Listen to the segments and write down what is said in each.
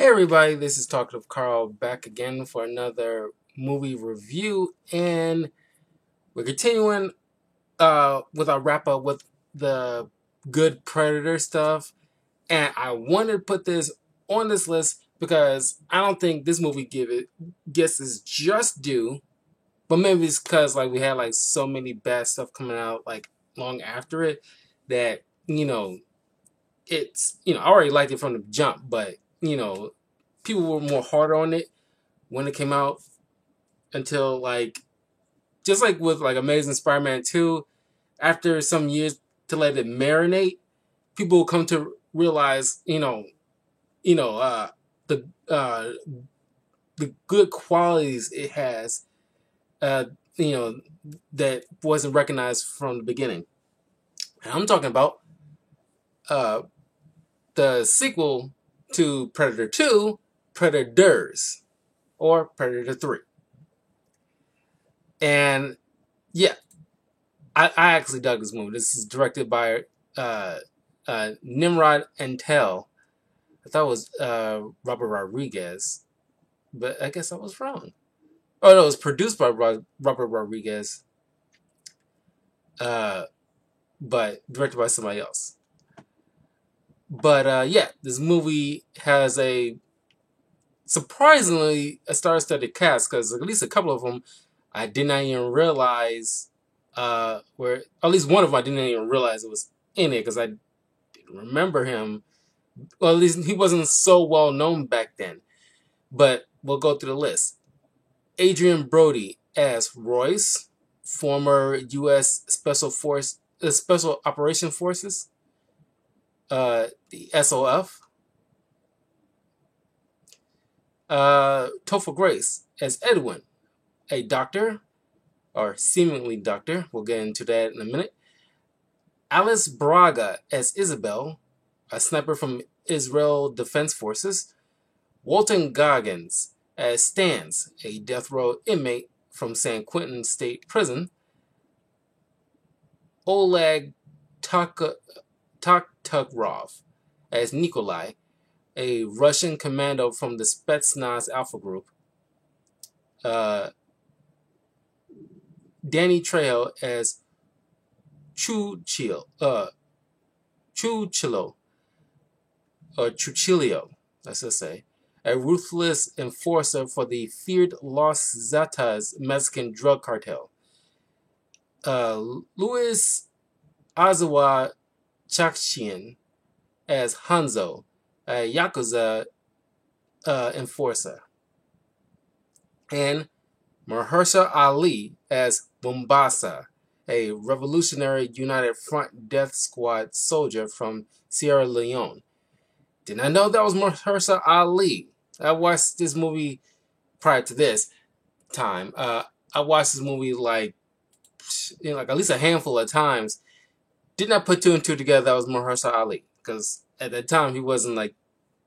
Everybody, this is Talkative Carl back again for another movie review, and we're continuing with our wrap up with the good Predator stuff. And I wanted to put this on this list because I don't think this movie gets its just due, but maybe it's because we had so many bad stuff coming out long after it that I already liked it from the jump, but people were more harder on it when it came out until just like with Amazing Spider-Man 2, after some years to let it marinate, people will come to realize, the the good qualities it has, uh, you know, that wasn't recognized from the beginning. And I'm talking about uh, the sequel to Predator 2, Predators, or Predator 3. And yeah, I actually dug this movie. This is directed by Nimrod Antal. I thought it was Robert Rodriguez, but I guess I was wrong. Oh no, it was produced by Robert Rodriguez, uh, but directed by somebody else. But yeah, this movie has a surprisingly a star-studded cast, because at least a couple of them I did not even realize where, at least one of them I didn't even realize it was in it, because I didn't remember him. Well, at least he wasn't so well known back then. But we'll go through the list. Adrian Brody as Royce, former U.S. Special Operation Forces, the SOF. Topher Grace as Edwin, a doctor, or seemingly doctor. We'll get into that in a minute. Alice Braga as Isabel, a sniper from Israel Defense Forces. Walton Goggins as Stans, a death row inmate from San Quentin State Prison. Oleg Taktarov as Nikolai, a Russian commando from the Spetsnaz Alpha Group. Danny Trejo as Chuchilo, or Chuchilio, let's just say, a ruthless enforcer for the feared Los Zetas Mexican drug cartel. Luis Azawa Chakshian as Hanzo, a Yakuza enforcer. And Mahershala Ali as Bombasa, a Revolutionary United Front Death Squad soldier from Sierra Leone. Did not know that was Mahershala Ali. I watched this movie prior to this time. I watched this movie at least a handful of times. Did not put two and two together that was Mahershala Ali, because at that time he wasn't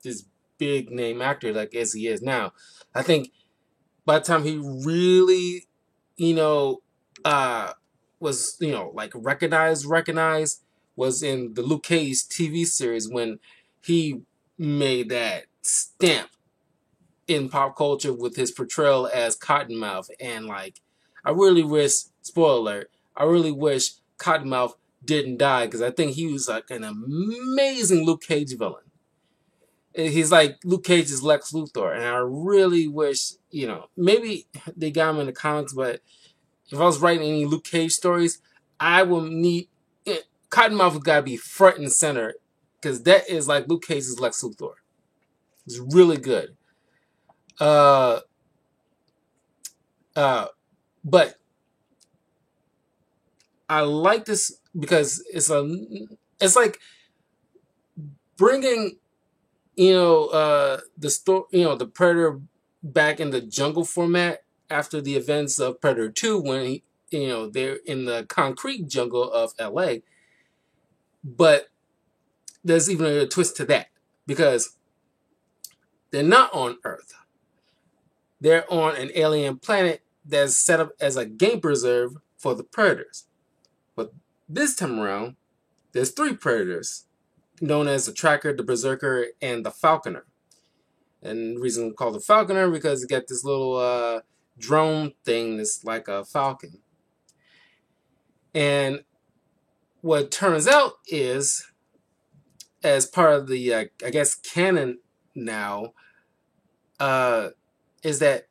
this big name actor as he is now. I think by the time he really, was recognized was in the Luke Cage TV series, when he made that stamp in pop culture with his portrayal as Cottonmouth. And I really wish, spoiler alert, I really wish Cottonmouth didn't die, because I think he was an amazing Luke Cage villain. He's like Luke Cage's Lex Luthor, and I really wish, maybe they got him in the comics, but if I was writing any Luke Cage stories, I will need Cottonmouth has got to be front and center, because that is like Luke Cage's Lex Luthor. It's really good. But I like this because it's like bringing the story, the Predator back in the jungle format after the events of Predator 2, when they're in the concrete jungle of LA. But there's even a twist to that, because they're not on Earth. They're on an alien planet that's set up as a game preserve for the Predators. But this time around, there's three Predators, known as the Tracker, the Berserker, and the Falconer. And the reason called the Falconer because it got this little drone thing that's like a falcon. And what turns out is, as part of the I guess canon now, is that,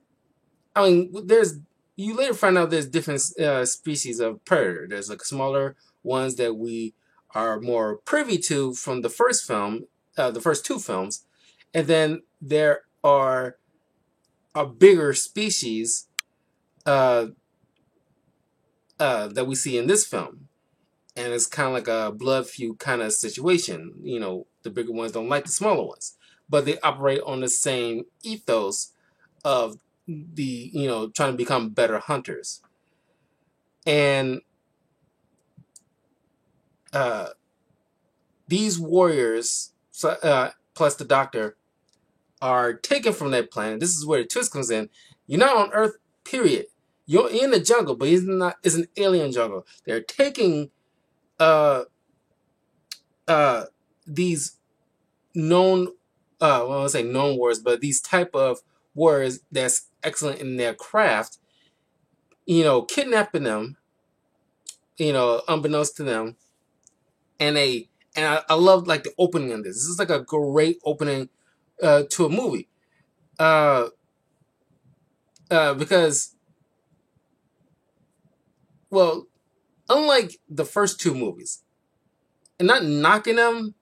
I mean, there's, you later find out there's different species of predator. There's like smaller ones that we are more privy to from the first film, the first two films, and then there are a bigger species uh, that we see in this film, and it's kind of like a blood feud kind of situation. You know, the bigger ones don't like the smaller ones, but they operate on the same ethos of the, you know, trying to become better hunters. And uh, these warriors, plus the Doctor, are taken from that planet. This is where the twist comes in. You're not on Earth, period. You're in the jungle, but it's not. It's an alien jungle. They're taking uh, these known, well, I won't say known warriors, but these type of warriors that's excellent in their craft. You know, kidnapping them. You know, unbeknownst to them, and I love like the opening of this. This is like a great opening to a movie, uh, because, well, unlike the first two movies, and not knocking them,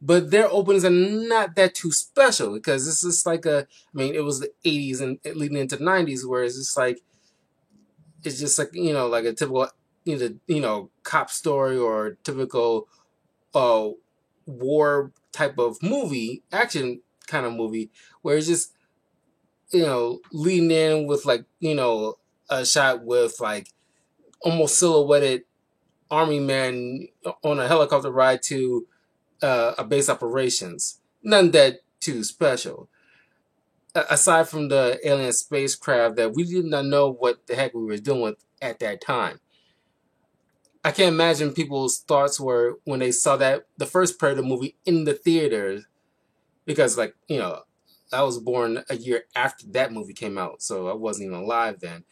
but their openings are not that too special because this is like a, I mean, it was the '80s and leading into the '90s, where it's just like, it's just like, you know, like a typical, you know, cop story or typical uh war type of movie, action kind of movie, where it's just, you know, leading in with like, you know, a shot with like almost silhouetted army man on a helicopter ride to a base operations. None that too special. Aside from the alien spacecraft that we did not know what the heck we were doing with at that time. I can't imagine people's thoughts were when they saw that the first Predator movie in the theater, because, like, you know, I was born a year after that movie came out, so I wasn't even alive then.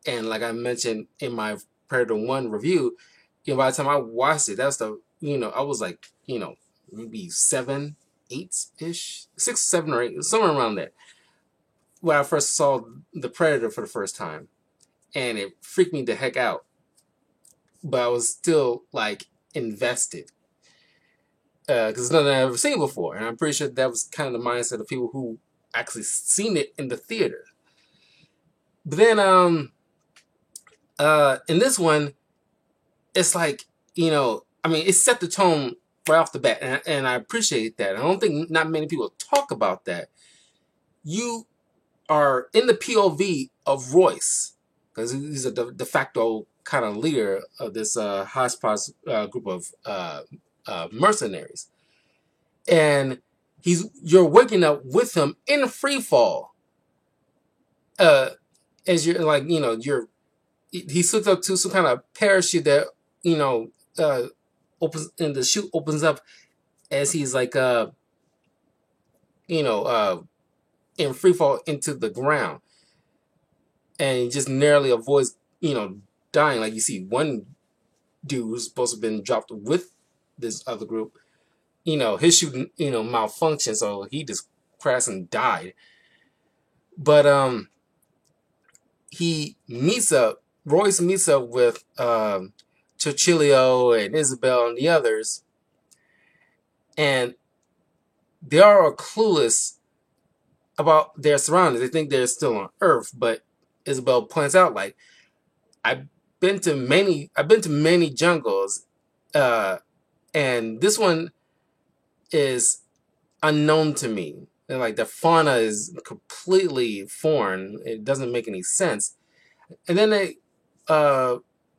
And like I mentioned in my Predator 1 review, you know, by the time I watched it, that's the, you know, I was like, you know, maybe 7, 8-ish, 6, 7 or 8, somewhere around there, when I first saw the Predator for the first time. And it freaked me the heck out. But I was still like invested. Because it's nothing I've ever seen before. And I'm pretty sure that was kind of the mindset of people who actually seen it in the theater. But then in this one, it's like, you know, I mean, it set the tone right off the bat, and I appreciate that. I don't think not many people talk about that. You are in the POV of Royce, because he's a de facto kind of leader of this hodgepodge group of mercenaries, and you're waking up with him in free fall, as you're like, you know, he slipped up to some kind of parachute that, you know, opens, and the chute opens up as he's like you know, in free fall into the ground, and he just narrowly avoids, you know, dying. Like, you see one dude who's supposed to have been dropped with this other group, you know, his chute, you know, malfunctioned, so he just crashed and died. But Royce meets up with Cicilio and Isabel and the others, and they are clueless about their surroundings. They think they're still on Earth, but Isabel points out, like, I've I've been to many jungles, uh, and this one is unknown to me. And like, the fauna is completely foreign. It doesn't make any sense. And then they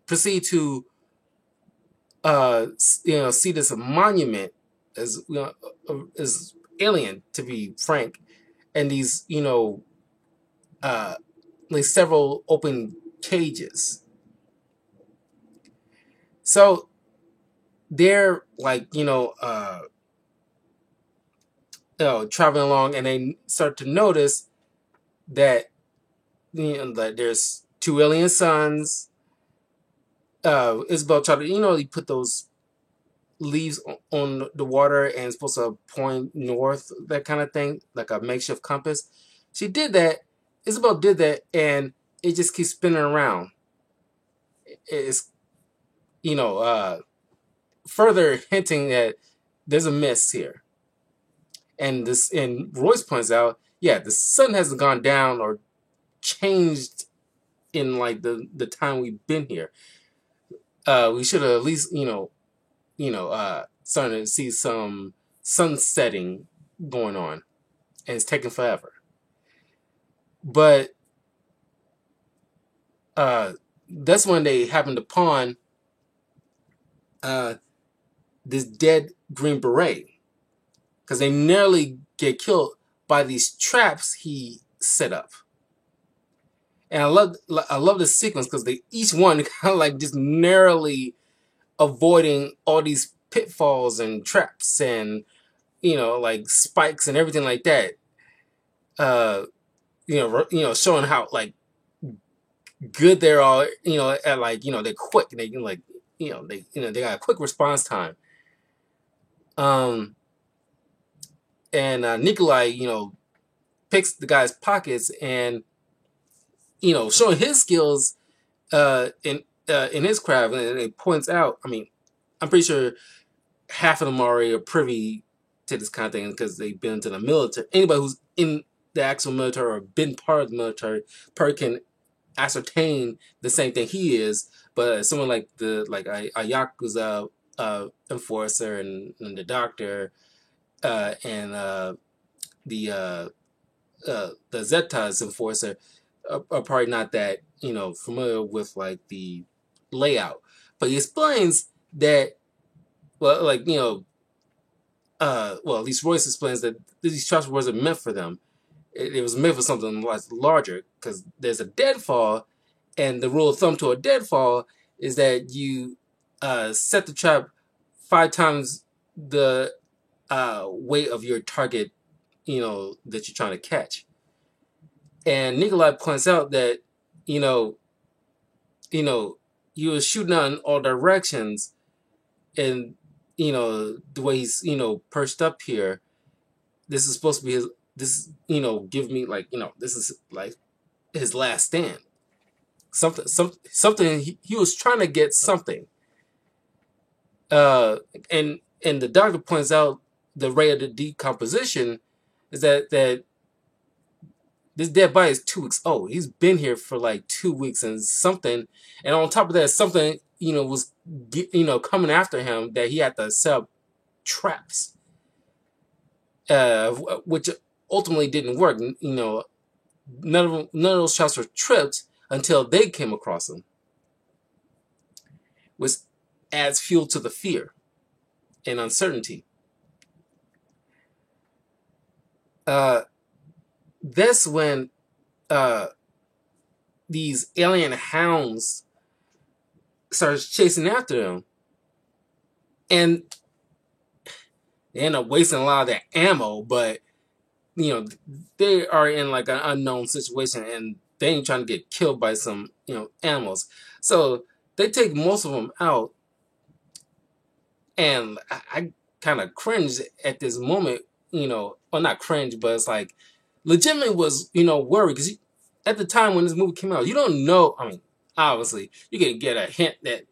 proceed to you know, see this monument as, you know, as alien, to be frank, and these, you know, like several open cages. So they're like, you know, traveling along, and they start to notice that that there's two alien suns. Isabel tried to, he put those leaves on the water and it's supposed to point north, that kind of thing, like a makeshift compass. She did that. Isabel did that, and it just keeps spinning around. It's, further hinting that there's a miss here. And Royce points out, yeah, the sun hasn't gone down or changed in like the time we've been here. We should have at least, starting to see some sunsetting going on, and it's taking forever. But that's when they happened upon this dead Green Beret, because they nearly get killed by these traps he set up. And I love this sequence because they each one kind of like just narrowly avoiding all these pitfalls and traps and like spikes and everything like that. Showing how like good they're all at like they're quick and they can like they got a quick response time. And Nikolai picks the guy's pockets and showing his skills in his craft, and it points out. I mean, I'm pretty sure half of them already are privy to this kind of thing because they've been to the military. Anybody who's in the actual military or been part of the military can ascertain the same thing he is. But someone like a Yakuza enforcer and the doctor and the Zetas enforcer are probably not that familiar with like the layout. But he explains that at least Royce explains that these traps wasn't meant for them. It was meant for something larger, because there's a deadfall, and the rule of thumb to a deadfall is that you set the trap 5 times the weight of your target, that you're trying to catch. And Nikolai points out that, you were shooting out in all directions, and the way he's perched up here, this is supposed to be give me like this is like his last stand. Something he was trying to get something. And the doctor points out the rate of the decomposition is that this dead body is 2 weeks old. He's been here for like 2 weeks and something, and on top of that, something was coming after him that he had to set up traps, which ultimately didn't work. None of those traps were tripped until they came across them, which adds fuel to the fear and uncertainty. That's when these alien hounds starts chasing after them, and they end up wasting a lot of their ammo. But they are in like an unknown situation, and they ain't trying to get killed by some animals. So they take most of them out, and I kind of cringed at this moment. Well, not cringe, but it's like legitimately was worried, because at the time when this movie came out, you don't know. I mean, obviously you can get a hint that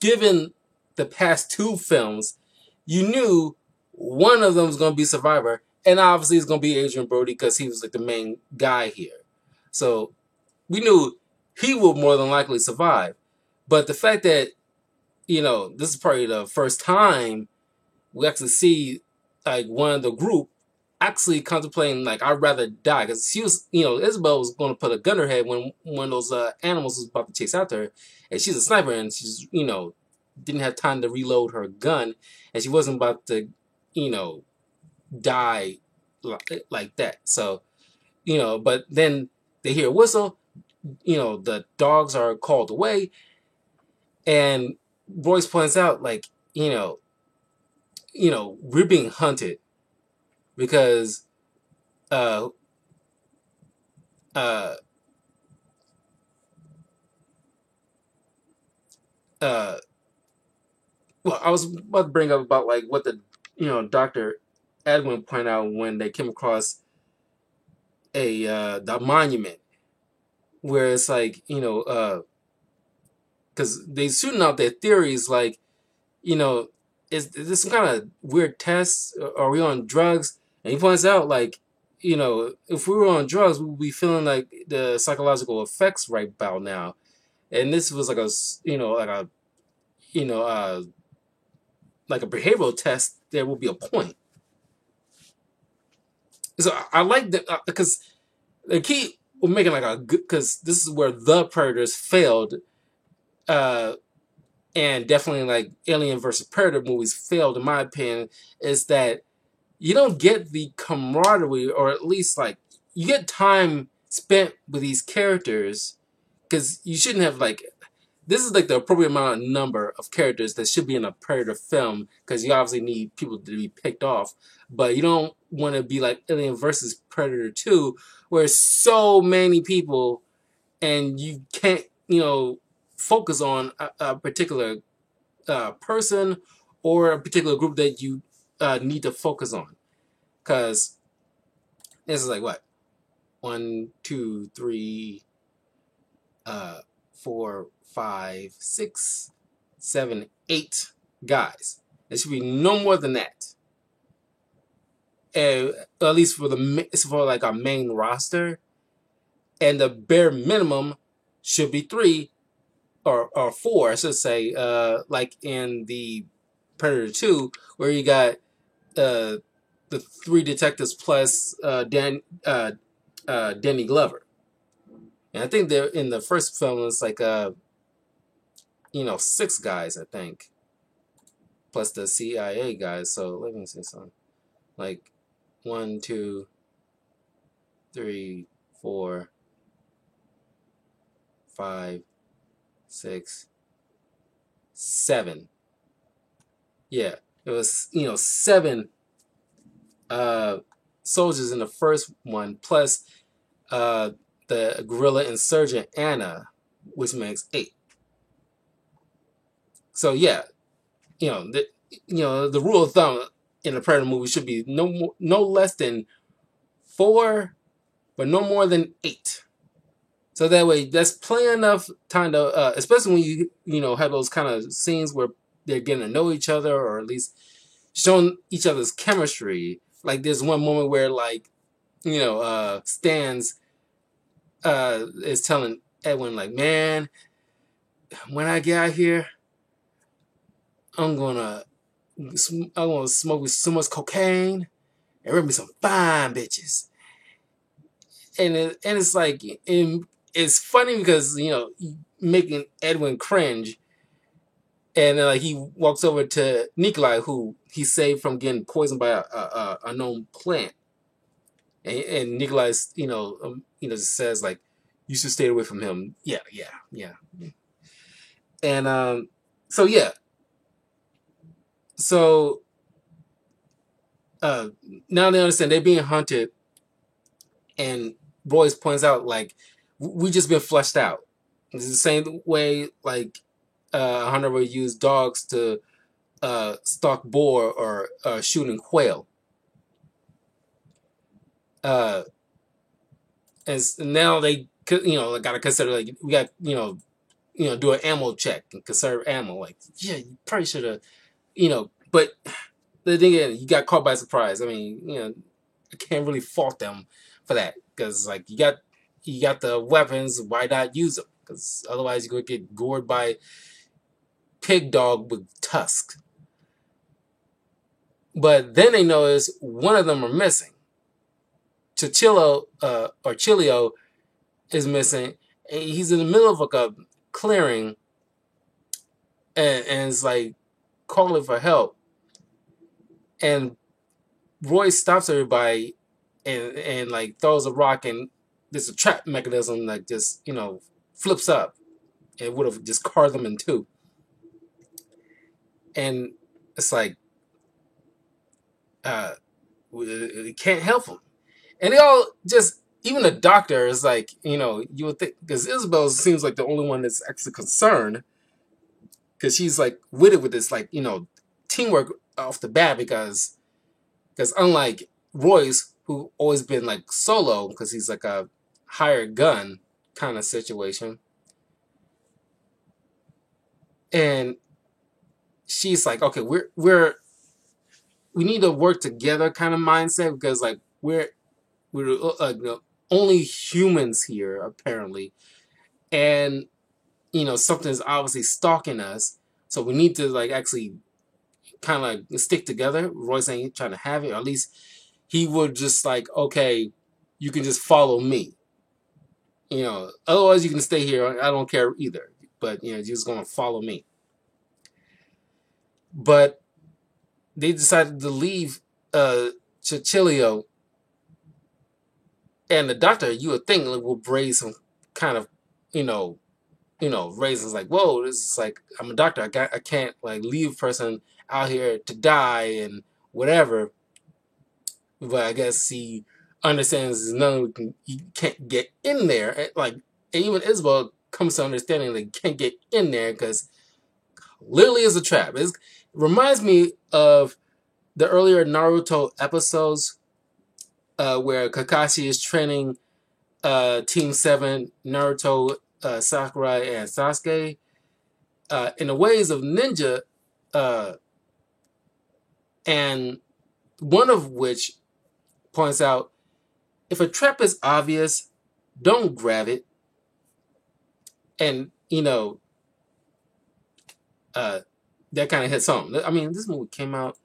given the past 2 films, you knew one of them was going to be Survivor, and obviously it's going to be Adrien Brody because he was like the main guy here. So we knew he would more than likely survive. But the fact that this is probably the first time we actually see like one of the group actually contemplating like, I'd rather die, because she was Isabel was going to put a gun to her head when one of those animals was about to chase after her, and she's a sniper, and she's didn't have time to reload her gun, and she wasn't about to die like that. So but then they hear a whistle, the dogs are called away, and Royce points out like we're being hunted. because uh uh uh well, I was about to bring up about like what the Dr. Edwin pointed out when they came across a the monument where it's like because they shooting out their theories like is this some kind of weird test? Are we on drugs? And he points out like if we were on drugs we would be feeling like the psychological effects right about now. And this was like a you know uh like a behavioral test. There will be a point. So I like that because the key we're making like a good because this is where the Predators failed, uh, and definitely like Alien versus Predator movies failed in my opinion. Is that you don't get the camaraderie, or at least like you get time spent with these characters because you shouldn't have like this is like the appropriate amount of number of characters that should be in a Predator film because you obviously need people to be picked off, but you don't want to be like Alien versus Predator 2 where so many people and you can't focus on a particular person or a particular group that you need to focus on because this is like what 1, 2, 3, 4, 5, 6, 7, 8 guys. There should be no more than that. At least for like our main roster, and the bare minimum should be 3 or 4, I should say. Like in the Predator 2, where you got the 3 detectives plus Danny Glover. And I think they're in the first film it's like 6 guys, I think, plus the CIA guys. So let me see something. Like 1, 2, 3, 4, 5, 6, 7. Yeah, it was 7 soldiers in the first one, plus the guerrilla insurgent Anna, which makes 8. So yeah, the rule of thumb in a Predator movie should be no less than 4, but no more than 8. So that way, that's plenty enough time to, especially when you have those kind of scenes where they're getting to know each other, or at least showing each other's chemistry. Like there's one moment where like Stans is telling Edwin like, man, when I get out here, I'm gonna smoke so much cocaine and rip me some fine bitches. And it's like it's funny because making Edwin cringe, and like he walks over to Nikolai, who he saved from getting poisoned by a unknown plant, and Nikolai just says like, you should stay away from him. Yeah, yeah, yeah. And so yeah, so now they understand they're being hunted, and Royce points out like we just been fleshed out. It's the same way like a hunter would use dogs to stalk boar or shooting quail. And now they got to consider like we got do an ammo check and conserve ammo. Like yeah, you probably should have but the thing is, you got caught by surprise. I mean, I can't really fault them for that because like you got the weapons. Why not use them? Because otherwise you're gonna get gored by pig dog with tusks. But then they notice one of them are missing. Chichilo or Chilio is missing. And he's in the middle of like a clearing, and it's like calling for help. And Roy stops everybody and like throws a rock, and there's a trap mechanism that just flips up. It would have just carved them in two. And it's like it can't help him. And they all just, even the doctor is like, you would think, because Isabel seems like the only one that's actually concerned, because she's like with it with this, like, teamwork off the bat, because unlike Royce, who always been like solo, because he's like a hired gun kind of situation, and she's like, okay, we need to work together kind of mindset, because like we're only humans here apparently, and something's obviously stalking us, so we need to like actually kind of like stick together. Royce ain't trying to have it, or at least he would just like, okay, you can just follow me, otherwise you can stay here, I don't care either, but you're just gonna follow me. But they decided to leave Cicilio, and the doctor, you would think, will raise some kind of, raisins like, whoa, this is like, I'm a doctor, I can't like leave a person out here to die and whatever. But I guess he understands he can't get in there. Like, and even Isabel comes to understanding that he can't get in there because literally is a trap. It reminds me of the earlier Naruto episodes where Kakashi is training Team 7, Naruto, Sakurai, and Sasuke in the ways of ninja, and one of which points out, if a trap is obvious, don't grab it. And, that kind of hits home. I mean, this movie came out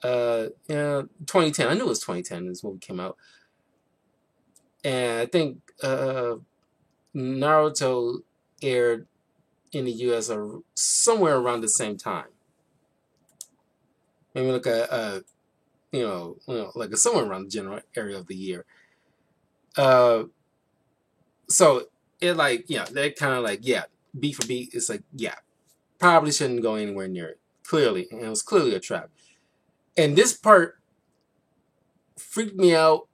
2010. I knew it was 2010 this movie came out. And I think Naruto aired in the U.S. somewhere around the same time. Maybe like like somewhere around the general area of the year. So it like, they're kind of like, beat for beat, it's like, probably shouldn't go anywhere near it. Clearly, and it was clearly a trap. And this part freaked me out.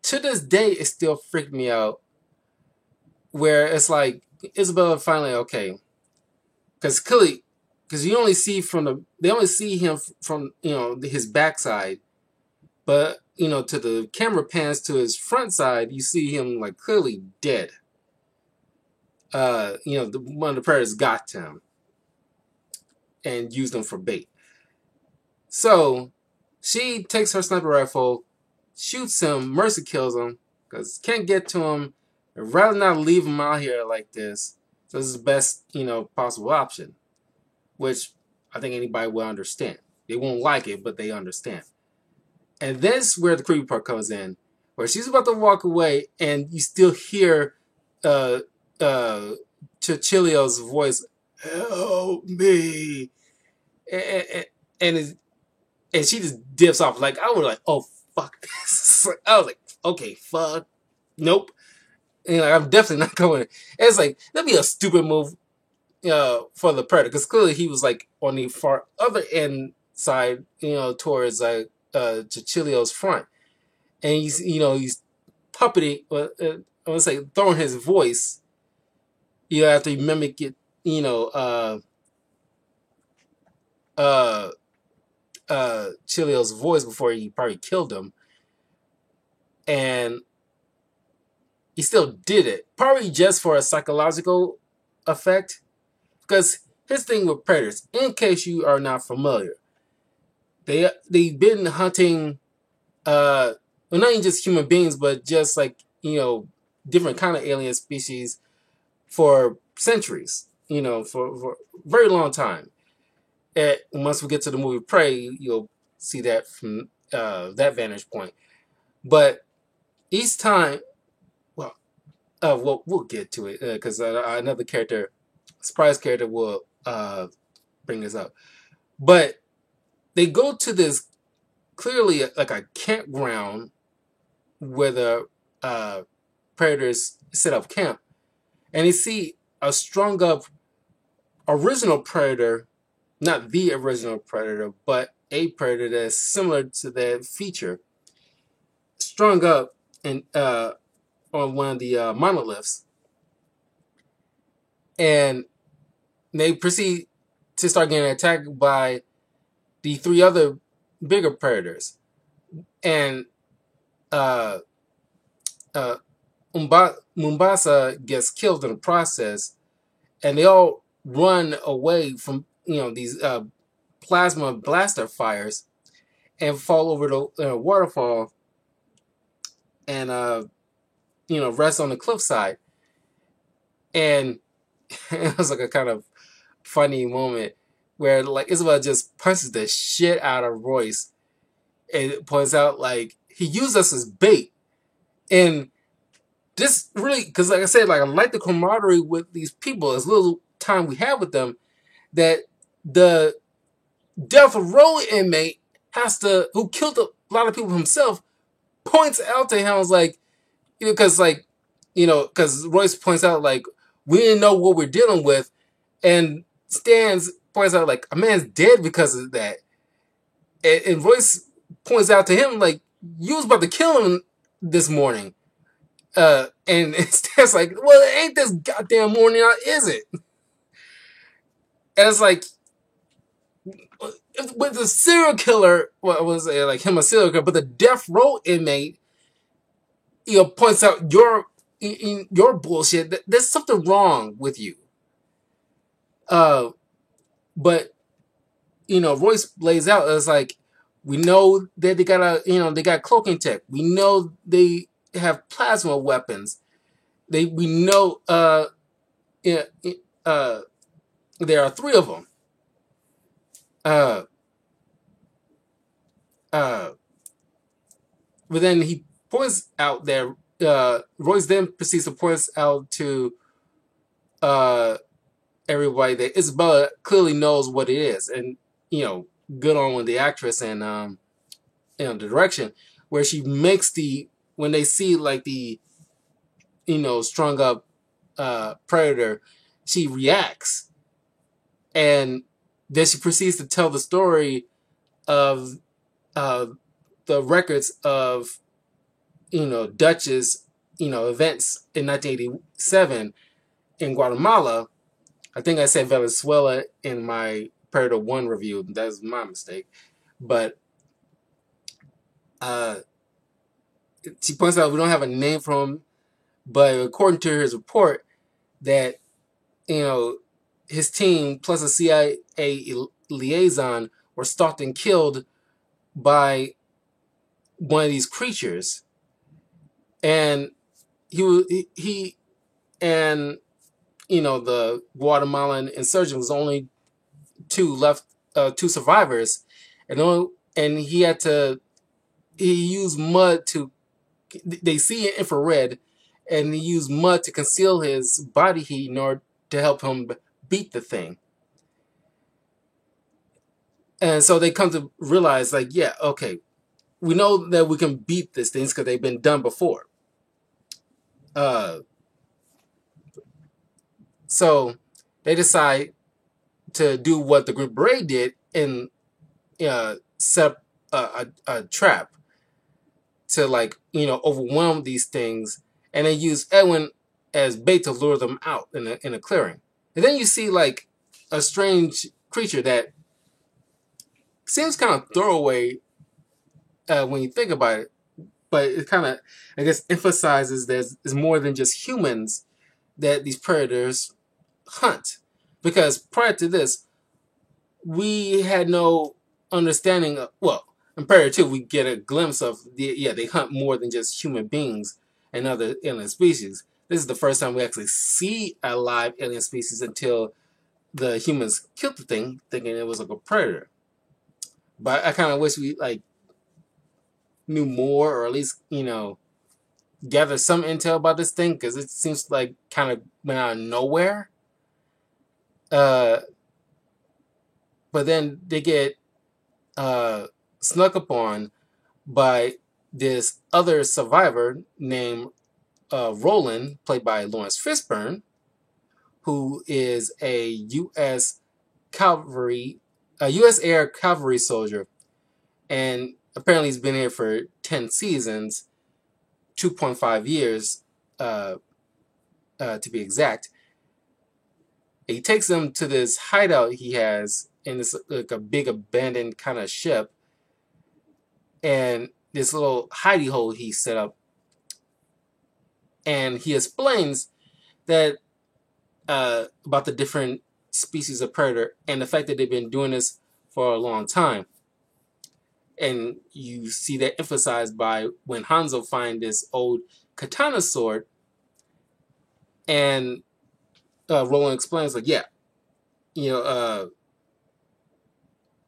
To this day, it still freaked me out. Where it's like Isabella finally, okay, because clearly, because you only see they only see him from his backside, but to the camera pans to his front side, you see him like clearly dead. One of the predators got to him and used him for bait. So she takes her sniper rifle, shoots him, Mercy kills him because can't get to him. I'd rather not leave him out here like this. So this is the best possible option, which I think anybody will understand. They won't like it, but they understand. And that's where the creepy part comes in, where she's about to walk away, and you still hear Cicilio's voice, "Help me," and she just dips off. Like, I was like, "Oh fuck!" I was like, "Okay, fuck, nope." And like, I'm definitely not going. It's like that'd be a stupid move for the Predator, because clearly he was like on the far other end side, towards like Cicilio's front, and he's puppeting. I want to say throwing his voice. After you mimic it, Cicilio's voice before he probably killed him, and he still did it, probably just for a psychological effect. Because his thing with predators, in case you are not familiar, they've been hunting, well, not even just human beings, but just like different kind of alien species for centuries, for a very long time. And once we get to the movie Prey, you'll see that from that vantage point. But each time, well, we'll get to it because another character, surprise character, will bring this up. But they go to this clearly like a campground where the predators set up camp, and they see a strung up original predator, not the original predator, but a predator that's similar to that feature, strung up and on one of the monoliths, and they proceed to start getting attacked by the three other bigger predators, and uh, uh, Mumbasa gets killed in the process, and they all run away from these plasma blaster fires and fall over the waterfall and rest on the cliffside. And it was like a kind of funny moment where like Isabel just punches the shit out of Royce and points out like he used us as bait. And this really, because like I said, like I like the camaraderie with these people, as little time we have with them, that the death row inmate who killed a lot of people himself, points out to him, like, because because Royce points out like we didn't know what we're dealing with, and Stans points out like a man's dead because of that, and Royce points out to him like you was about to kill him this morning, and Stan's like, well, it ain't this goddamn morning, is it? And it's like, with the serial killer, well, I wouldn't say like him a serial killer, but the death row inmate, points out your bullshit. There's something wrong with you. But Royce lays out as like, we know that they got cloaking tech. We know they have plasma weapons. We know there are three of them. But then he points out there. Royce then proceeds to point out to everybody that Isabella clearly knows what it is, and good on with the actress and the direction, where she makes when they see like the strung up predator, she reacts, and then she proceeds to tell the story of the records of Dutch's events in 1987 in Guatemala. I think I said Venezuela in my Predator 1 review. That's my mistake. But she points out we don't have a name for him, but according to his report, that his team plus a CIA liaison were stalked and killed by one of these creatures, and he and the Guatemalan insurgent was only two survivors, and he used mud to. They see infrared, and he used mud to conceal his body heat in order to help him beat the thing. And so they come to realize, like, yeah, okay, we know that we can beat these things because they've been done before. So they decide to do what the Green Beret did and set up a trap to overwhelm these things, and they use Edwin as bait to lure them out in a clearing. And then you see like a strange creature that seems kind of throwaway when you think about it, but it kind of, I guess, emphasizes there's more than just humans that these predators hunt. Because prior to this, we had no understanding of, well, in Predator 2, we get a glimpse of, they hunt more than just human beings and other alien species. This is the first time we actually see a live alien species until the humans killed the thing, thinking it was like a predator. But I kind of wish we knew more, or at least gather some intel about this thing, because it seems like kind of went out of nowhere. But then they get snuck upon by this other survivor named Roland, played by Lawrence Fishburne, who is a U.S. Air Cavalry soldier and apparently he's been here for 10 seasons, 2.5 years, uh, to be exact. He takes them to this hideout he has in this like a big abandoned kind of ship, and this little hidey hole he set up, and he explains that about the different species of predator and the fact that they've been doing this for a long time. And you see that emphasized by when Hanzo finds this old katana sword, and Roland explains like, yeah, you know,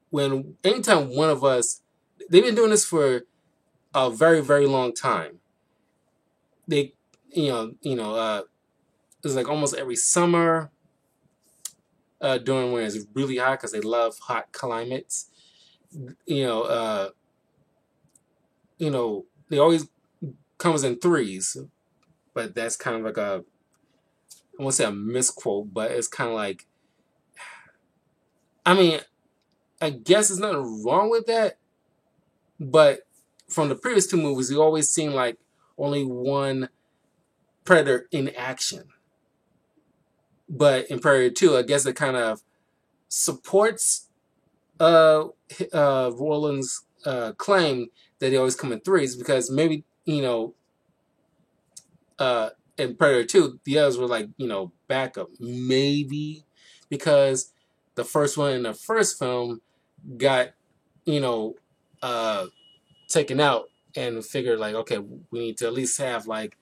when anytime one of us, they've been doing this for a very very long time. They, it's like almost every summer, during when it's really hot because they love hot climates. You know, uh, they always comes in threes, but that's kind of like I won't say a misquote, but it's kind of like, I mean, I guess there's nothing wrong with that, but from the previous two movies, we always seemed like only one predator in action. But in Predator 2, I guess it kind of supports uh, Roland's claim that they always come in threes, because maybe, uh, in Predator 2, the others were like, backup. Maybe because the first one in the first film got, you know, uh, taken out, and figured like, okay, we need to at least have like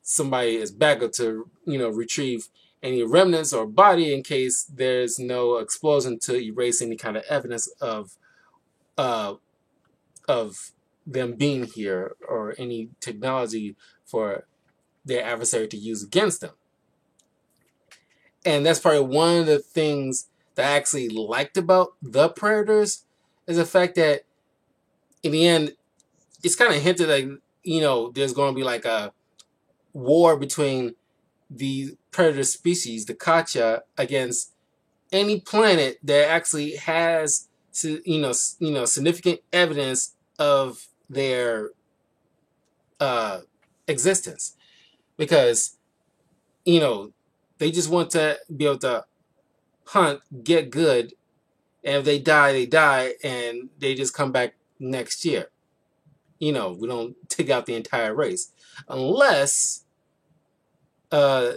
somebody as backup to, retrieve any remnants or body in case there's no explosion to erase any kind of evidence uh, of them being here, or any technology for their adversary to use against them. And that's probably one of the things that I actually liked about the Predators, is the fact that in the end, it's kind of hinted like, there's going to be like a war between the predator species, the Kacha, against any planet that actually has, significant evidence of their uh, existence, because they just want to be able to hunt, get good, and if they die, they die, and they just come back next year. We don't take out the entire race unless uh,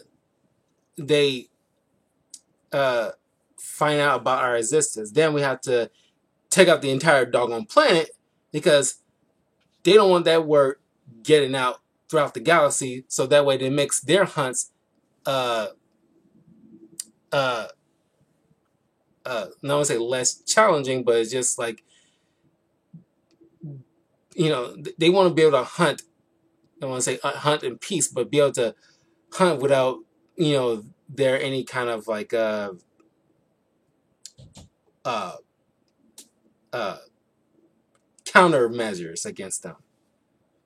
they uh, find out about our existence. Then we have to take out the entire doggone planet, because they don't want that word getting out throughout the galaxy. So that way they makes their hunts uh, uh, not want to say less challenging, but it's just like, they want to be able to hunt. I don't want to say hunt in peace, but be able to hunt without, there any kind of like uh, uh, countermeasures against them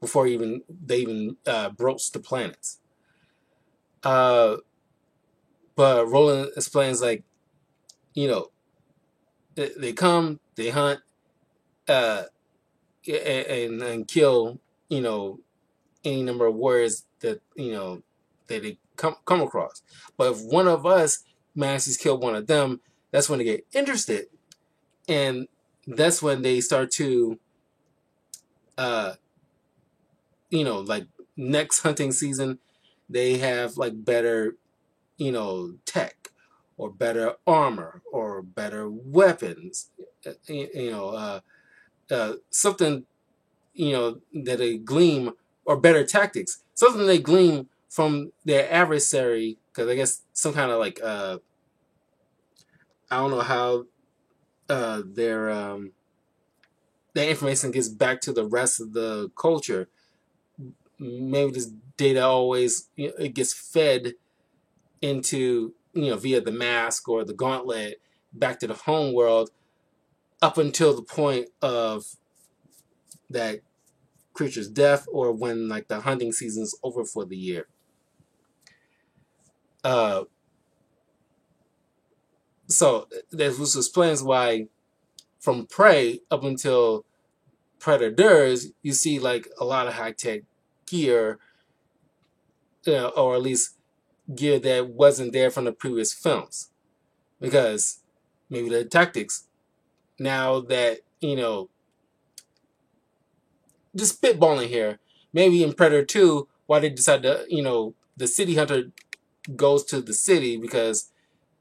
before they even broach the planets. Uh, but Roland explains like, they come, they hunt, uh, and kill, any number of warriors that that they come across. But if one of us manages to kill one of them, that's when they get interested, and that's when they start to, uh, like next hunting season, they have like better, tech, or better armor, or better weapons, something, that they glean, or better tactics, something they glean from their adversary, because I guess some kind of like I don't know how their information gets back to the rest of the culture. Maybe this data always, it gets fed into, via the mask or the gauntlet back to the home world, up until the point of that creature's death, or when like the hunting season's over for the year. Uh, so this explains why from Prey up until Predators, you see like a lot of high tech gear, or at least gear that wasn't there from the previous films, because maybe the tactics now that just spitballing here, maybe in Predator 2, why they decide to the city hunter goes to the city because,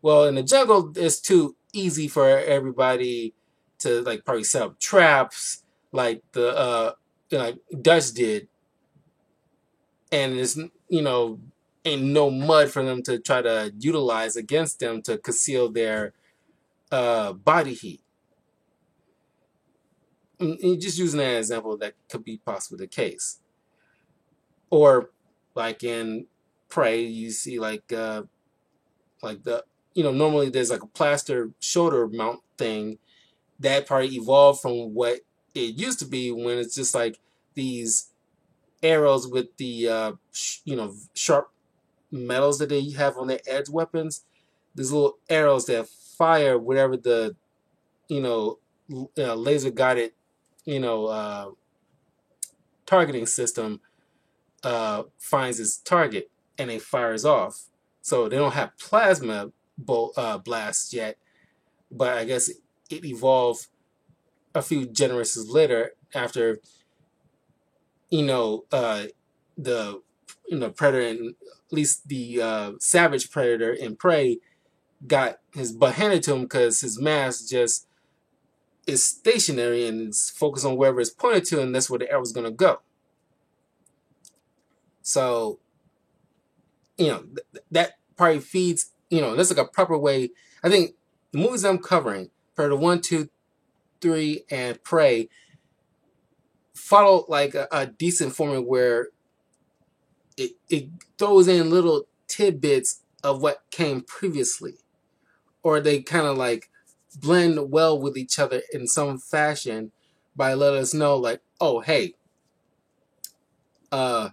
well, in the jungle it's too easy for everybody to like probably set up traps like the like Dutch did, and there's ain't no mud for them to try to utilize against them to conceal their body heat. And just using that example, that could be possibly the case. Or like in Prey, you see like the normally there's like a plaster shoulder mount thing that probably evolved from what it used to be, when it's just like these arrows with the sharp metals that they have on their edge weapons. These little arrows that fire whatever the laser guided targeting system finds its target, and it fires off. So they don't have plasma blasts yet, but I guess it evolved a few generations later after the predator, and at least the savage predator in Prey, got his butt handed to him because his mask just is stationary and it's focused on wherever it's pointed to, and that's where the arrow's gonna go. So that probably feeds, that's like a proper way. I think the movies I'm covering, Predator 1, 2, 3, and Prey, follow like a decent formula where it throws in little tidbits of what came previously, or they kind of like blend well with each other in some fashion by letting us know like, oh hey, like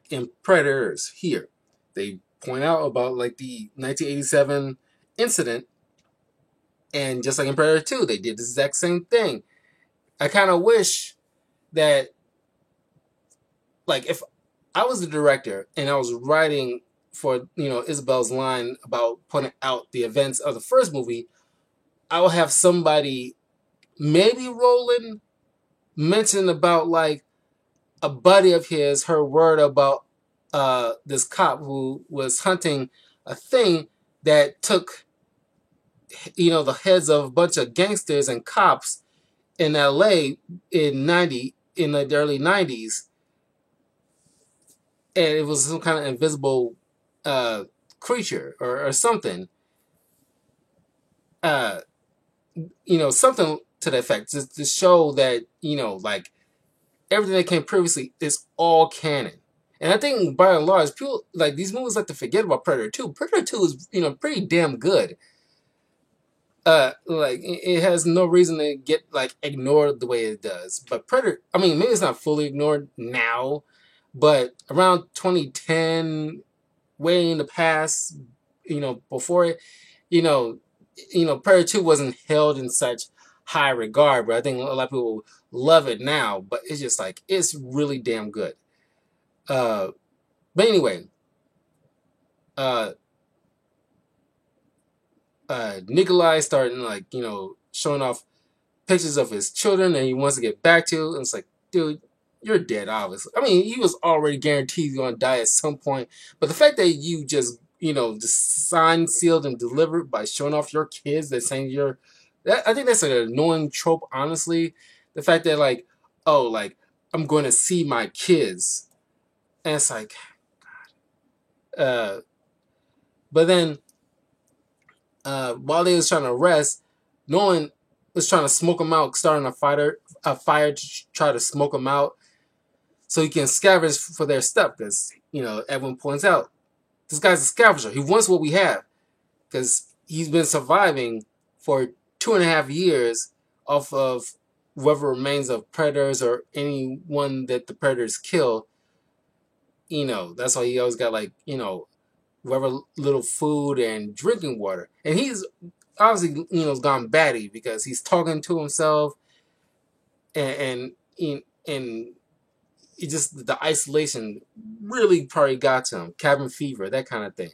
in Predators here, they point out about like the 1987 incident, and just like in Predator 2, they did the exact same thing. I kind of wish that, like, if I was the director and I was writing for Isabel's line about pointing out the events of the first movie, I would have somebody, maybe Roland, mention about like a buddy of his heard word about this cop who was hunting a thing that took the heads of a bunch of gangsters and cops in LA in the early 90s, and it was some kind of invisible creature or something, something to the effect, just to show that like everything that came previously is all canon. And I think by and large, people like these movies like to forget about Predator 2. Predator 2 is pretty damn good. Like it has no reason to get like ignored the way it does. But Predator, I mean, maybe it's not fully ignored now, but around 2010, way in the past, before it, Predator 2 wasn't held in such high regard. But I think a lot of people love it now. But it's just like it's really damn good. But anyway, Nikolai starting like showing off pictures of his children and he wants to get back to, and it's like, dude, you're dead, obviously. I mean, he was already guaranteed you're gonna die at some point, but the fact that you just just signed, sealed, and delivered by showing off your kids, that saying I think that's an annoying trope, honestly. The fact that like, oh, like I'm going to see my kids, and it's like, but then while they was trying to arrest, Nolan was trying to smoke him out, starting a fire to try to smoke him out, so he can scavenge for their stuff. Because everyone points out this guy's a scavenger. He wants what we have because he's been surviving for 2.5 years off of whatever remains of predators or anyone that the predators kill. That's why he always got like whatever little food and drinking water. And he's obviously, gone batty because he's talking to himself. and it just the isolation really probably got to him, cabin fever, that kind of thing.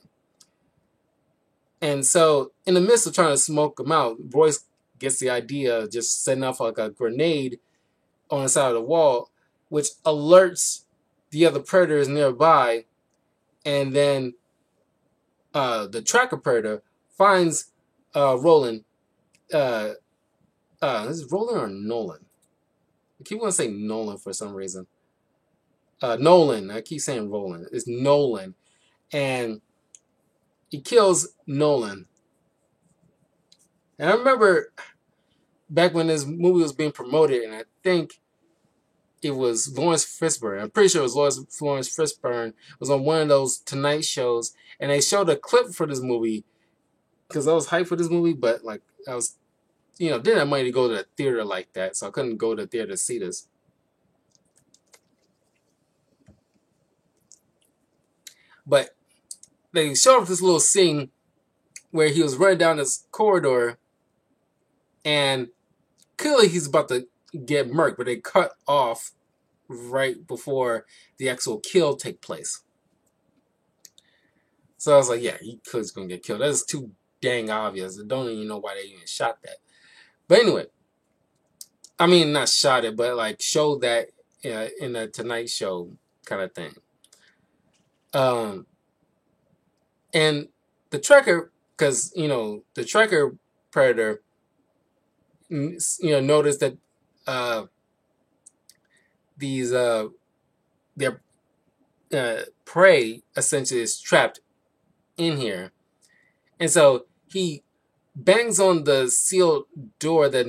And so, in the midst of trying to smoke him out, Royce gets the idea of just setting off like a grenade on the side of the wall, which alerts the other predators nearby, and then the tracker predator finds Roland. Is it Roland or Nolan? I keep wanting to say Nolan for some reason. Nolan. I keep saying Roland. It's Nolan, and he kills Nolan. And I remember back when this movie was being promoted, and I think it was Lawrence Fishburne. I'm pretty sure it was Lawrence Fishburne was on one of those Tonight shows, and they showed a clip for this movie because I was hyped for this movie, but like I was, didn't have money to go to the theater like that, so I couldn't go to the theater to see this. But they showed up this little scene where he was running down this corridor, and clearly he's about to get murked, but they cut off right before the actual kill take place. So I was like, yeah, he was going to get killed. That's too dang obvious. I don't even know why they even shot that. But anyway, I mean, not shot it, but like showed that in a Tonight Show kind of thing. And the tracker, because, the tracker predator, noticed that these their prey essentially is trapped in here, and so he bangs on the sealed door that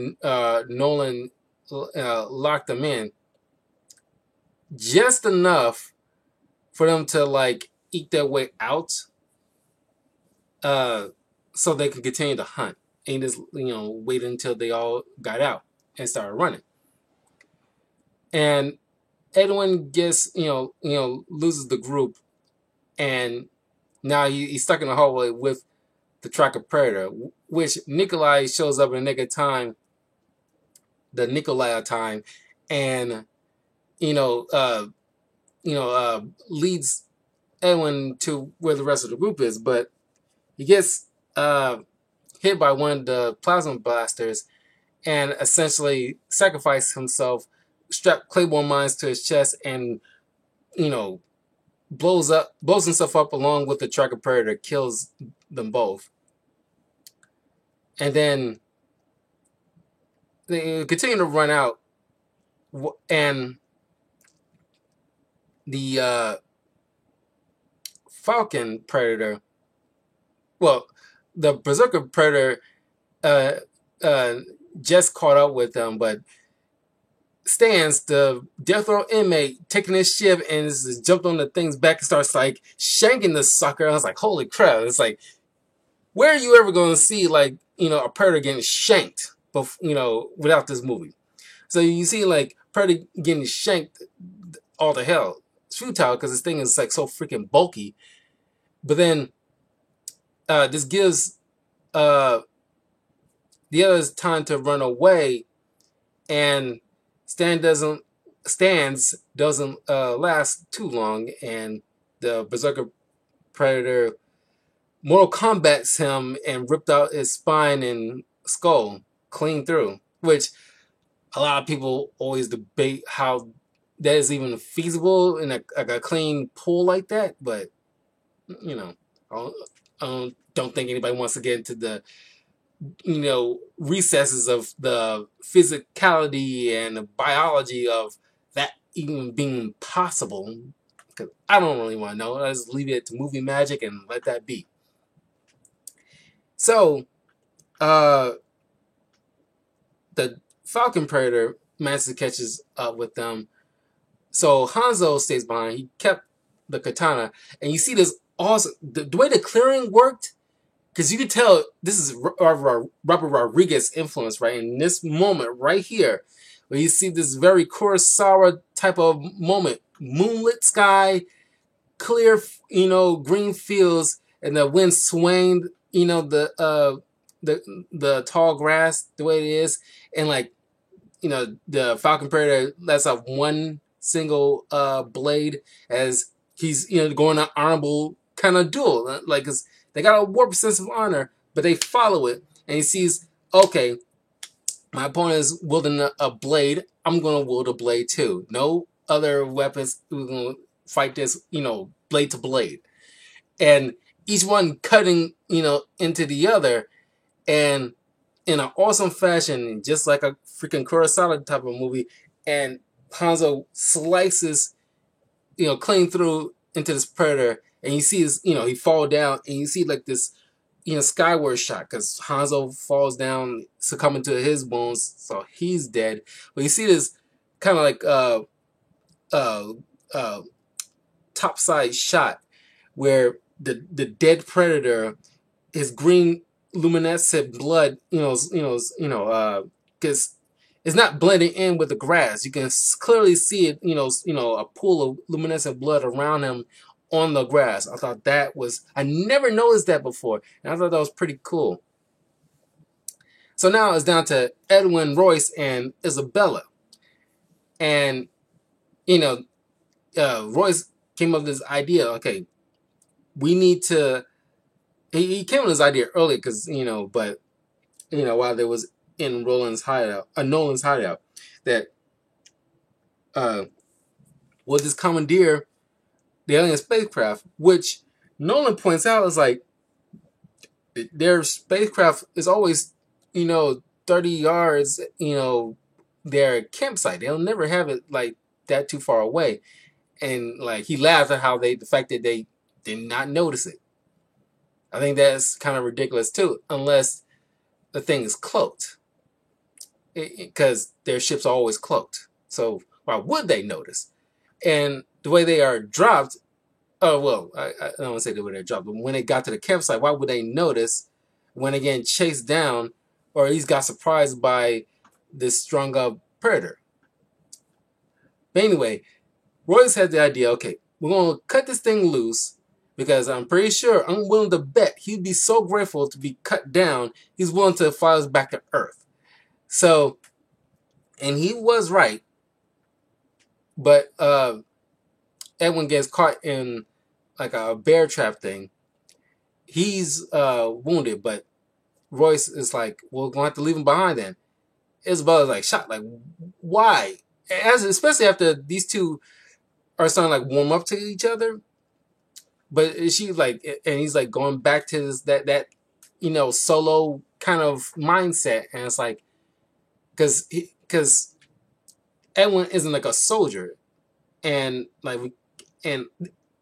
Nolan locked them in, just enough for them to like eat their way out, so they can continue to hunt and just wait until they all got out and started running. And Edwin gets loses the group, and now he's stuck in the hallway with the tracker predator, which Nikolai shows up in the nick of time, the Nikolai time, and leads Edwin to where the rest of the group is, but he gets hit by one of the plasma blasters and essentially sacrificed himself, strapped Claymore mines to his chest, and blows himself up along with the tracker predator, kills them both. And then they continue to run out, and the Falcon predator, well, the Berserker predator just caught up with them, but Stans, the death row inmate, taking his ship and just jumped on the thing's back and starts like shanking the sucker. I was like, holy crap. It's like, where are you ever going to see like, a predator getting shanked, without this movie? So you see like predator getting shanked all the hell. It's futile because this thing is like so freaking bulky. But then this gives the others time to run away, and Stans doesn't last too long, and the Berserker predator Mortal Kombats him and ripped out his spine and skull clean through, which a lot of people always debate how that is even feasible in a clean pull like that, but I don't think anybody wants to get into the recesses of the physicality and the biology of that even being possible, because I don't really want to know. I just leave it to movie magic and let that be. So the Falcon predator manages to catches up with them. So Hanzo stays behind. He kept the katana, and you see this awesome the way the clearing worked. Because you can tell this is Robert Rodriguez influence, right? In this moment right here, where you see this very Kurosawa type of moment. Moonlit sky, clear, green fields, and the wind swaying, the tall grass the way it is. And like the Falcon Predator lets off one single blade as he's going an honorable kind of duel. Like, 'cause they got a warped sense of honor, but they follow it, and he sees, okay, my opponent is wielding a blade. I'm gonna wield a blade too. No other weapons. We're gonna fight this, blade to blade, and each one cutting, into the other, and in an awesome fashion, just like a freaking Kurosawa type of movie. And Hanzo slices, clean through into this predator, and you see his, he fall down, and you see like this, skyward shot because Hanzo falls down, succumbing to his wounds, so he's dead. But you see this kind of like uh, uh, topside shot where the dead predator, his green luminescent blood, because it's not blending in with the grass. You can clearly see it, a pool of luminescent blood around him on the grass. I thought I never noticed that before, and I thought that was pretty cool. So now it's down to Edwin, Royce, and Isabella. And, Royce came up with this idea, okay, we need to, he came with this idea early because, but, while there was in Nolan's hideout, that will just commandeer the alien spacecraft, which Nolan points out is like, their spacecraft is always, 30 yards, their campsite. They'll never have it like that too far away. And like, he laughed at the fact that they did not notice it. I think that's kind of ridiculous too, unless the thing is cloaked. Because their ships are always cloaked. So why would they notice? And the way they are dropped, oh, well, I don't want to say the way they're dropped, but when they got to the campsite, why would they notice when again chased down, or at least got surprised by this strung up predator? But anyway, Royce had the idea, okay, we're going to cut this thing loose because I'm pretty sure, I'm willing to bet he'd be so grateful to be cut down, he's willing to fly us back to Earth. So, and he was right, but Edwin gets caught in like a bear trap thing. He's wounded, but Royce is like, well, we're going to have to leave him behind then. Isabella's like, shocked, like, why? Especially after these two are starting to like warm up to each other. But she's like, and he's like going back to that solo kind of mindset. And it's like, because Edwin isn't like a soldier. And like, and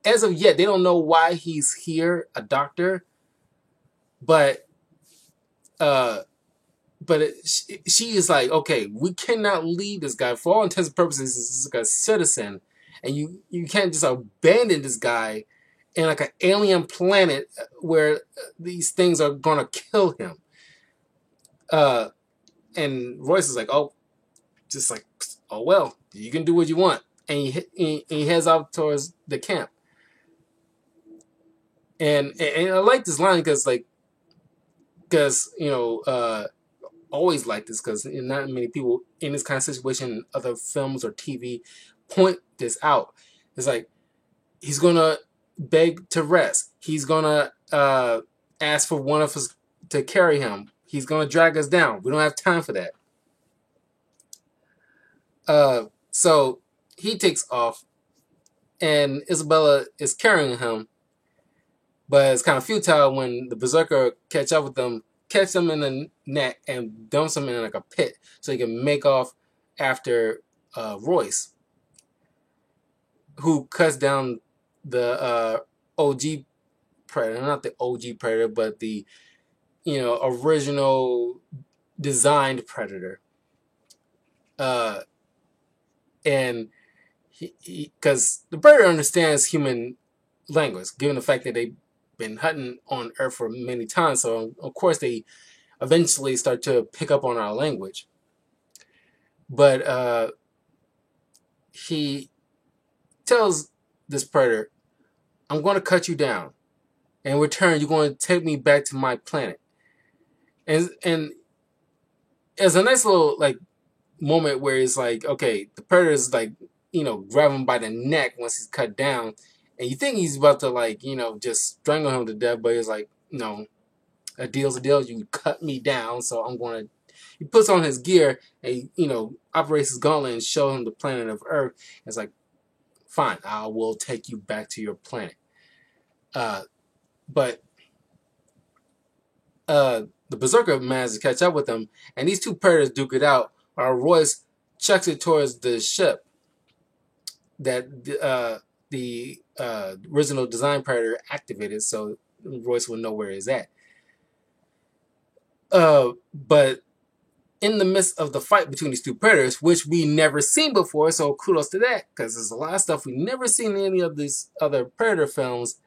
as of yet, they don't know why he's here, a doctor. But she is like, okay, we cannot leave this guy. For all intents and purposes, this is like a citizen, and you can't just abandon this guy in like an alien planet where these things are gonna kill him. And Royce is like, oh, just like, oh well, you can do what you want, and he heads off towards the camp. And I like this line because always like this because not many people in this kind of situation in other films or TV point this out. It's like, he's gonna beg to rest. He's gonna ask for one of us to carry him. He's gonna drag us down. We don't have time for that. So he takes off, and Isabella is carrying him, but it's kind of futile when the berserker catch up with them, catch them in the net, and dumps them in like a pit so he can make off after Royce, who cuts down the OG Predator, not the OG Predator, but the original designed Predator. And because the Predator understands human language, given the fact that they've been hunting on Earth for many times, so of course they eventually start to pick up on our language. But he tells this Predator, I'm going to cut you down. In return, you're going to take me back to my planet. And it's a nice little, like, moment where it's like, okay, the predator's like, grab him by the neck once he's cut down, and you think he's about to like, just strangle him to death, but he's like, no, a deal's a deal. You cut me down, so I'm going to. He puts on his gear and operates his gauntlet and shows him the planet of Earth. It's like, fine, I will take you back to your planet. But the Berserker manages to catch up with them, and these two predators duke it out. While Royce chucks it towards the ship that the original design predator activated, so Royce will know where he's at. But in the midst of the fight between these two predators, which we never seen before, so kudos to that, because there's a lot of stuff we never seen in any of these other Predator films.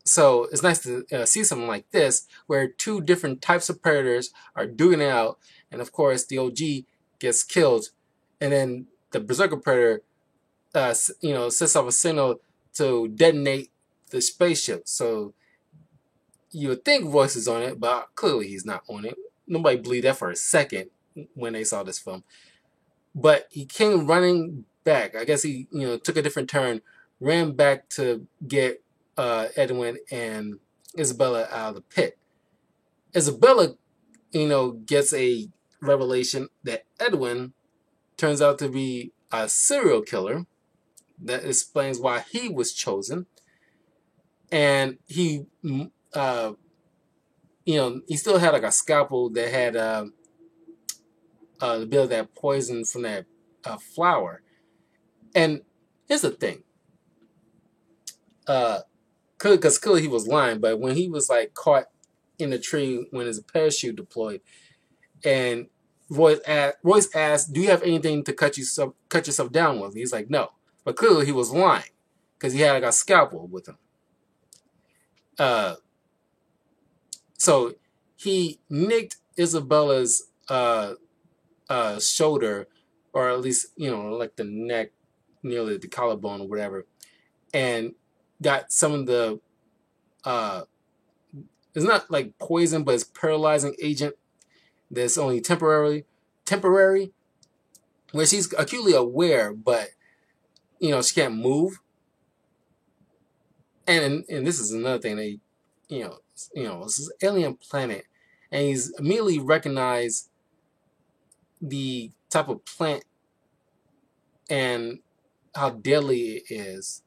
So it's nice to see something like this, where two different types of predators are duking it out, and of course the OG gets killed, and then the Berserker predator, sets off a signal to detonate the spaceship. So you would think Royce is on it, but clearly he's not on it. Nobody believed that for a second when they saw this film. But he came running back. I guess he, took a different turn, ran back to get Edwin and Isabella out of the pit. Isabella, gets a revelation that Edwin turns out to be a serial killer. That explains why he was chosen. And he, he still had like a scalpel that had the bit of that poison from that flower. And here's the thing. Because clearly he was lying, but when he was like caught in the tree when his parachute deployed, and Royce asked, "Do you have anything to cut yourself down with?" He's like, "No," but clearly he was lying because he had like a scalpel with him. So he nicked Isabella's shoulder, or at least like the neck, nearly the collarbone or whatever, and got some of the it's not like poison, but it's paralyzing agent that's only temporary, where she's acutely aware, but she can't move. And this is another thing that this is an alien planet, and he's immediately recognized the type of plant and how deadly it is.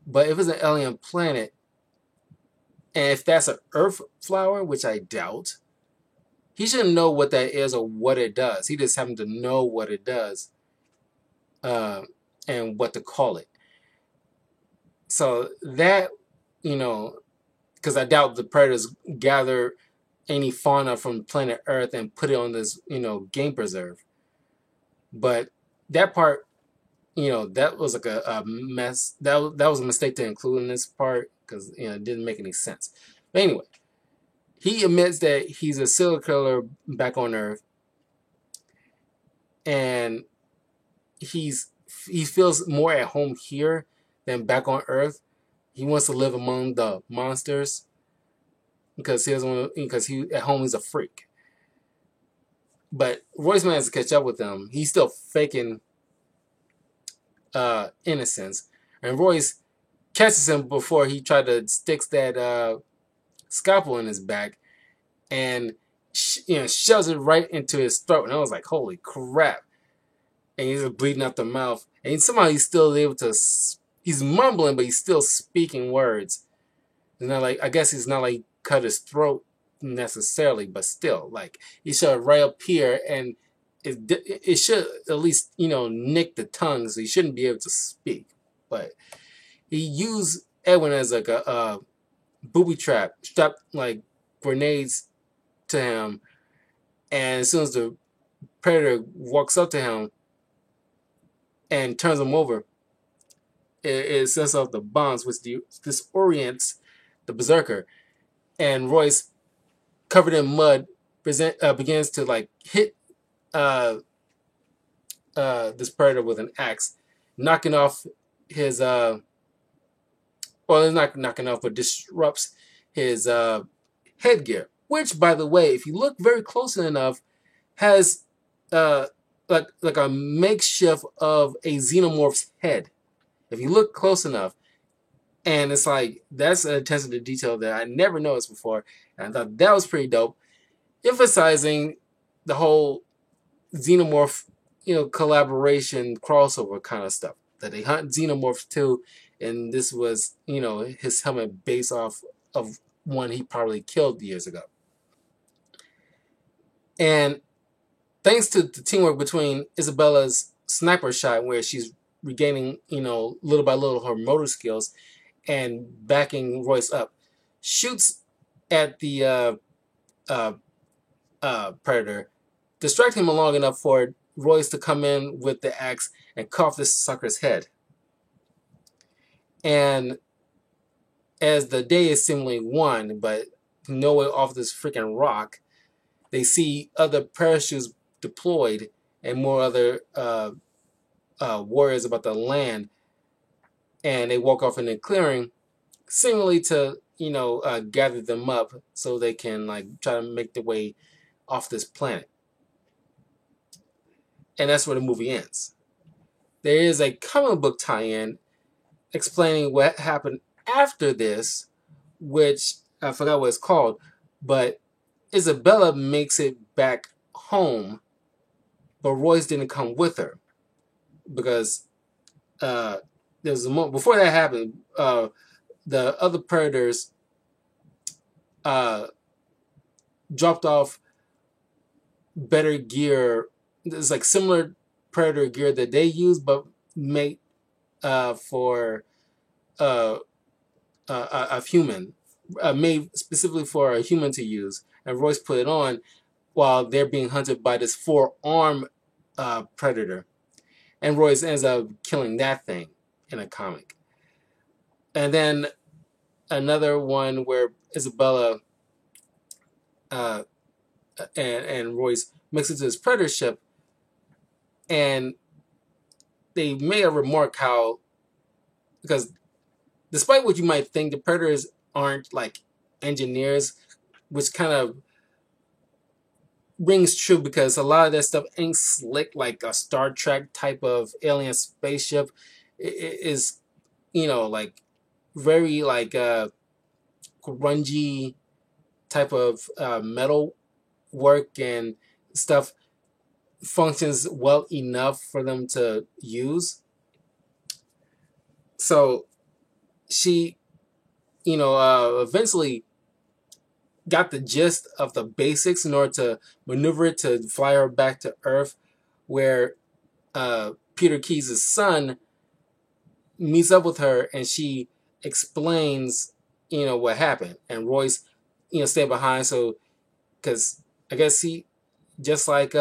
But if it's an alien planet, and if that's an earth flower, which I doubt, he shouldn't know what that is or what it does. He just happens to know what it does and what to call it. So that, because I doubt the predators gather any fauna from planet Earth and put it on this, game preserve. But that part, that was like a mess. That was a mistake to include in this part because it didn't make any sense. But anyway, he admits that he's a serial killer back on Earth, and he feels more at home here than back on Earth. He wants to live among the monsters because he at home he's a freak. But Royce managed to catch up with him. He's still faking innocence, and Royce catches him before he tried to stick that scalpel in his back, and shoves it right into his throat. And I was like, "Holy crap!" And he's bleeding out the mouth, and somehow he's still able to. He's mumbling, but he's still speaking words. It's not like, I guess he's not like cut his throat necessarily, but still, like he should right up here, and it should at least nick the tongue, so he shouldn't be able to speak. But he used Edwin as like a booby trap, strapped like grenades to him, and as soon as the predator walks up to him and turns him over, it sets off the bombs, which disorients the Berserker, and Royce, covered in mud, begins to like hit this predator with an axe, knocking off his well, it's not knocking off, but disrupts his headgear. Which, by the way, if you look very closely enough, has uh like a makeshift of a xenomorph's head. If you look close enough, and it's like that's an attention to detail that I never noticed before, and I thought that was pretty dope, emphasizing the whole xenomorph, collaboration crossover kind of stuff. That they hunt xenomorphs too, and this was, his helmet based off of one he probably killed years ago. And thanks to the teamwork between Isabella's sniper shot, where she's regaining, little by little her motor skills, and backing Royce up, shoots at the uh, Predator, distract him long enough for Royce to come in with the axe and cut off this sucker's head. And as the day is seemingly won, but nowhere off this freaking rock, they see other parachutes deployed and more other warriors about to land, and they walk off in the clearing, seemingly to gather them up so they can like try to make their way off this planet. And that's where the movie ends. There is a comic book tie-in explaining what happened after this, which I forgot what it's called, but Isabella makes it back home, but Royce didn't come with her because there was a moment before that happened. The other Predators dropped off better gear. It's like similar Predator gear that they use, but made for a human, made specifically for a human to use. And Royce put it on while they're being hunted by this four-armed Predator. And Royce ends up killing that thing in a comic. And then another one where Isabella and Royce mix into his Predator ship, and they made a remark how, because despite what you might think, the Predators aren't like engineers, which kind of rings true because a lot of that stuff ain't slick like a Star Trek type of alien spaceship. It is, like very like grungy type of metal work and stuff functions well enough for them to use. So she, eventually got the gist of the basics in order to maneuver it to fly her back to Earth, where Peter Keyes' son meets up with her and she explains, what happened. And Royce, stayed behind, so because I guess he, just like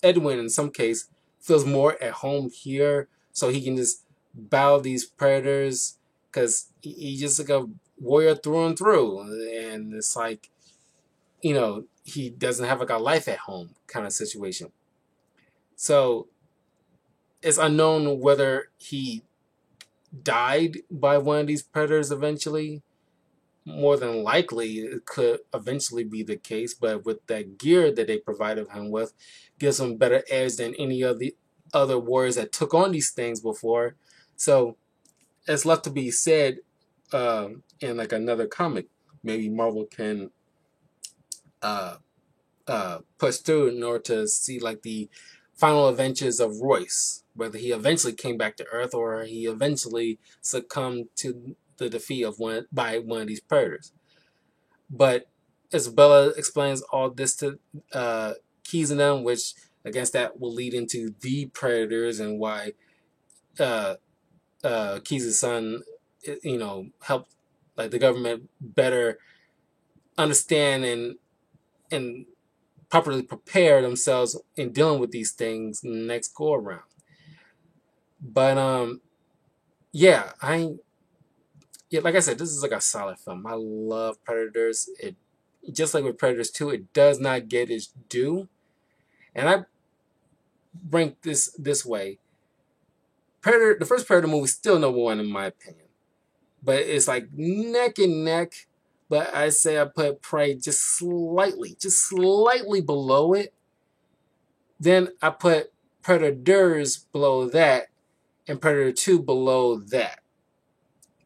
Edwin in some case, feels more at home here, so he can just battle these Predators because he's just like a warrior through and through, and it's like, he doesn't have like a life at home kind of situation. So it's unknown whether he died by one of these Predators eventually. More than likely, it could eventually be the case, but with that gear that they provided him with, gives him better edge than any of the other warriors that took on these things before. So it's left to be said in like another comic. Maybe Marvel can push through in order to see like the final adventures of Royce, whether he eventually came back to Earth or he eventually succumbed to the defeat of one of these Predators. But Isabella explains all this to Keyes and them, which against that will lead into the Predators and why Keyes' son, helped like the government better understand and properly prepare themselves in dealing with these things next go around. But yeah, like I said, this is like a solid film. I love Predators. It, just like with Predators 2, it does not get its due. And I rank this way. Predator, the first Predator movie is still number one in my opinion. But it's like neck and neck. But I say I put Prey just slightly below it. Then I put Predators below that and Predator 2 below that.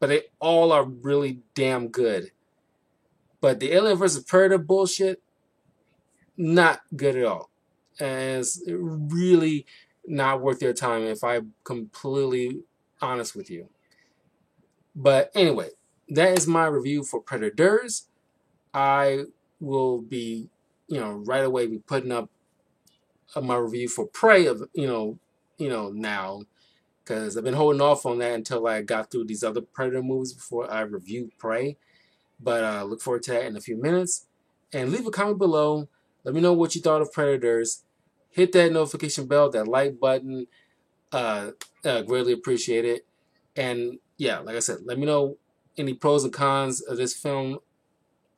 But they all are really damn good. But the Alien vs. Predator bullshit, not good at all. And it's really not worth your time if I'm completely honest with you. But anyway, that is my review for Predators. I will be, right away be putting up my review for Prey of, now, because I've been holding off on that until I got through these other Predator movies before I review Prey. But look forward to that in a few minutes. And leave a comment below. Let me know what you thought of Predators. Hit that notification bell, that like button. Greatly appreciate it. And yeah, like I said, let me know any pros and cons of this film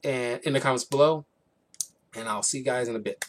and in the comments below. And I'll see you guys in a bit.